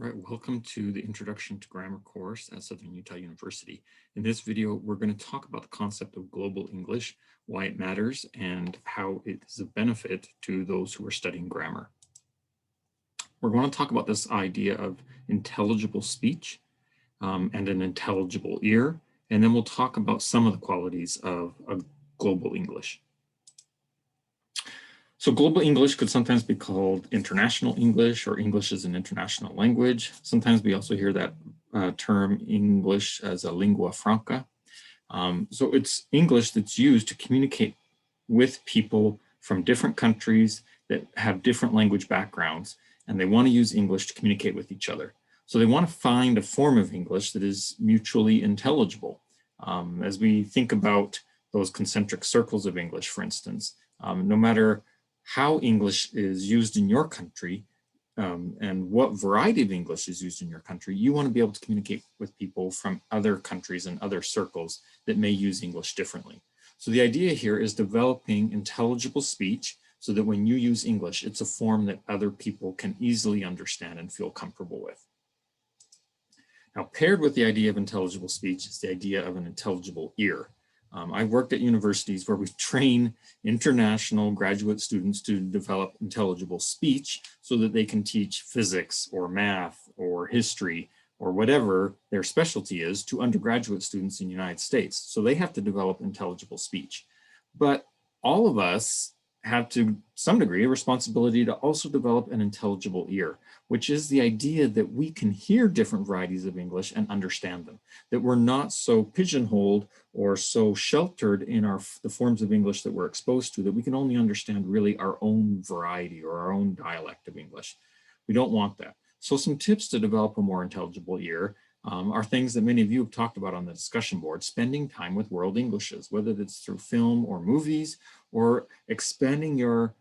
All right, welcome to the Introduction to Grammar course at Southern Utah University. In this video, we're going to talk about the concept of global English, why it matters, and how it is a benefit to those who are studying grammar. We're going to talk about this idea of intelligible speech and an intelligible ear, and then we'll talk about some of the qualities of global English. So global English could sometimes be called international English or English as an international language. Sometimes we also hear that term English as a lingua franca. So it's English that's used to communicate with people from different countries that have different language backgrounds, and they want to use English to communicate with each other. So they want to find a form of English that is mutually intelligible. As we think about those concentric circles of English, for instance, no matter how English is used in your country and what variety of English is used in your country, you want to be able to communicate with people from other countries and other circles that may use English differently. So the idea here is developing intelligible speech so that when you use English, it's a form that other people can easily understand and feel comfortable with. Now, paired with the idea of intelligible speech is the idea of an intelligible ear. I've worked at universities where we train international graduate students to develop intelligible speech so that they can teach physics or math or history or whatever their specialty is to undergraduate students in the United States. So they have to develop intelligible speech. But all of us have, to some degree, a responsibility to also develop an intelligible ear, which is the idea that we can hear different varieties of English and understand them, that we're not so pigeonholed or so sheltered in the forms of English that we're exposed to that we can only understand really our own variety or our own dialect of English. We don't want that. So some tips to develop a more intelligible ear are things that many of you have talked about on the discussion board: spending time with world Englishes, whether it's through film or movies, or expanding your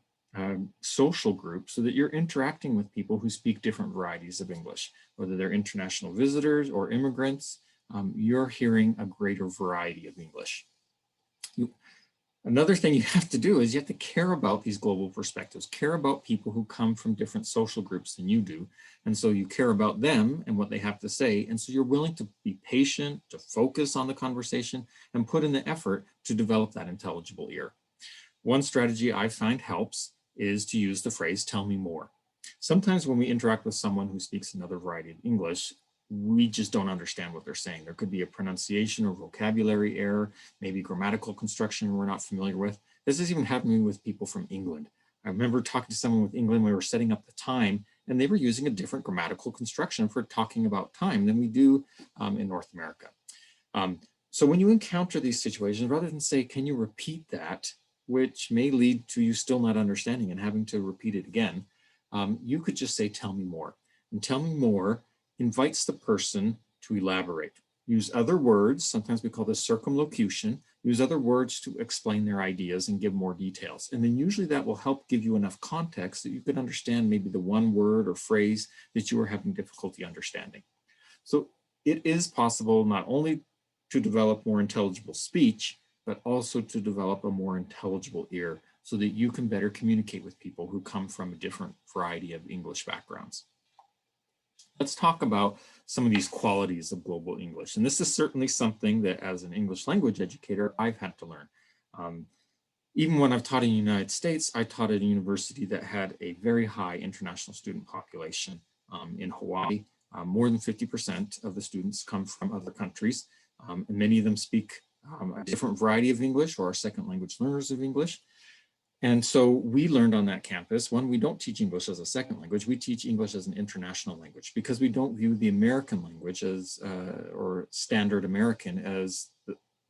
social group so that you're interacting with people who speak different varieties of English, whether they're international visitors or immigrants. You're hearing a greater variety of English. Another thing you have to do is you have to care about these global perspectives, care about people who come from different social groups than you do. And so you care about them and what they have to say. And so you're willing to be patient, to focus on the conversation, and put in the effort to develop that intelligible ear. One strategy I find helps is to use the phrase, "tell me more." Sometimes when we interact with someone who speaks another variety of English, we just don't understand what they're saying. There could be a pronunciation or vocabulary error, maybe grammatical construction we're not familiar with. This is even happening with people from England. I remember talking to someone with England, we were setting up the time, and they were using a different grammatical construction for talking about time than we do in North America. So when you encounter these situations, rather than say, "can you repeat that?" which may lead to you still not understanding and having to repeat it again, you could just say, "tell me more." And "tell me more" invites the person to elaborate. Use other words, sometimes we call this circumlocution, use other words to explain their ideas and give more details. And then usually that will help give you enough context that you could understand maybe the one word or phrase that you are having difficulty understanding. So it is possible not only to develop more intelligible speech, but also to develop a more intelligible ear so that you can better communicate with people who come from a different variety of English backgrounds. Let's talk about some of these qualities of global English. And this is certainly something that as an English language educator, I've had to learn. Even when I've taught in the United States, I taught at a university that had a very high international student population in Hawaii. More than 50% of the students come from other countries, and many of them speak a different variety of English or are second language learners of English. And so we learned on that campus, one, we don't teach English as a second language, we teach English as an international language because we don't view the American language as, or standard American as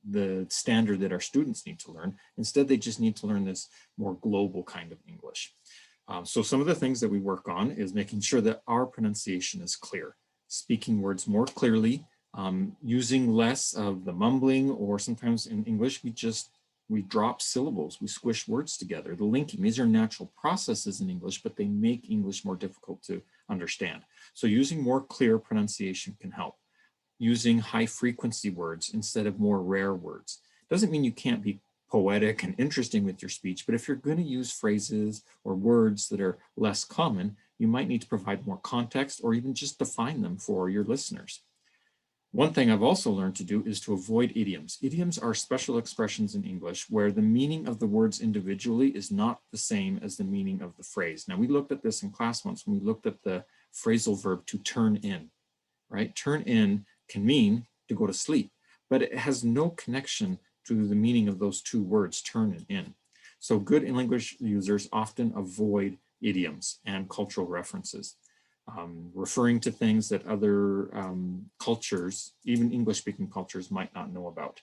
the standard that our students need to learn. Instead, they just need to learn this more global kind of English. So some of the things that we work on is making sure that our pronunciation is clear, speaking words more clearly, using less of the mumbling, or sometimes in English, we drop syllables, we squish words together. The linking, these are natural processes in English, but they make English more difficult to understand. So using more clear pronunciation can help. Using high frequency words instead of more rare words. Doesn't mean you can't be poetic and interesting with your speech, but if you're going to use phrases or words that are less common, you might need to provide more context or even just define them for your listeners. One thing I've also learned to do is to avoid idioms. Idioms are special expressions in English where the meaning of the words individually is not the same as the meaning of the phrase. Now, we looked at this in class once when we looked at the phrasal verb to turn in, right? Turn in can mean to go to sleep, but it has no connection to the meaning of those two words, turn and in. So good English users often avoid idioms and cultural references. Referring to things that other cultures, even English-speaking cultures, might not know about.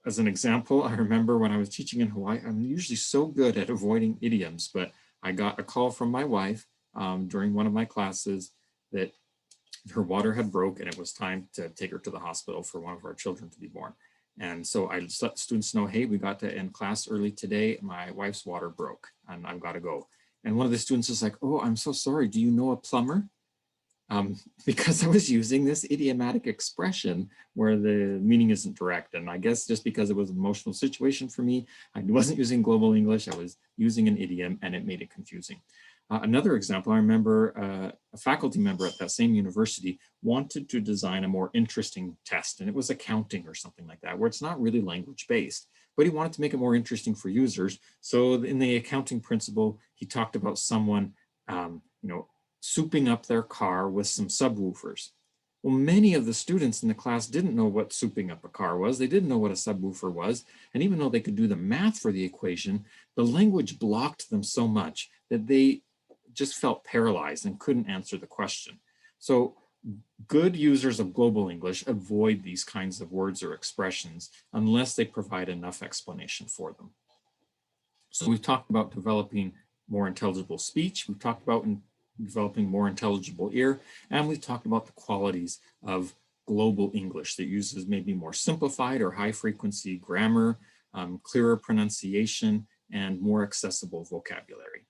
As an example, I remember when I was teaching in Hawaii, I'm usually so good at avoiding idioms, but I got a call from my wife during one of my classes that her water had broke and it was time to take her to the hospital for one of our children to be born. And so I let students know, hey, we got to end class early today. My wife's water broke and I've got to go. And one of the students is like, oh, I'm so sorry. Do you know a plumber? Because I was using this idiomatic expression where the meaning isn't direct. And I guess just because it was an emotional situation for me, I wasn't using global English. I was using an idiom and it made it confusing. Another example, I remember a faculty member at that same university wanted to design a more interesting test, and it was accounting or something like that, where it's not really language-based, but he wanted to make it more interesting for users. So in the accounting principle, he talked about someone, souping up their car with some subwoofers. Well, many of the students in the class didn't know what souping up a car was. They didn't know what a subwoofer was. And even though they could do the math for the equation, the language blocked them so much that they just felt paralyzed and couldn't answer the question. So good users of global English avoid these kinds of words or expressions unless they provide enough explanation for them. So we've talked about developing more intelligible speech. We've talked about developing more intelligible ear, and we've talked about the qualities of global English that uses maybe more simplified or high frequency grammar, clearer pronunciation, and more accessible vocabulary.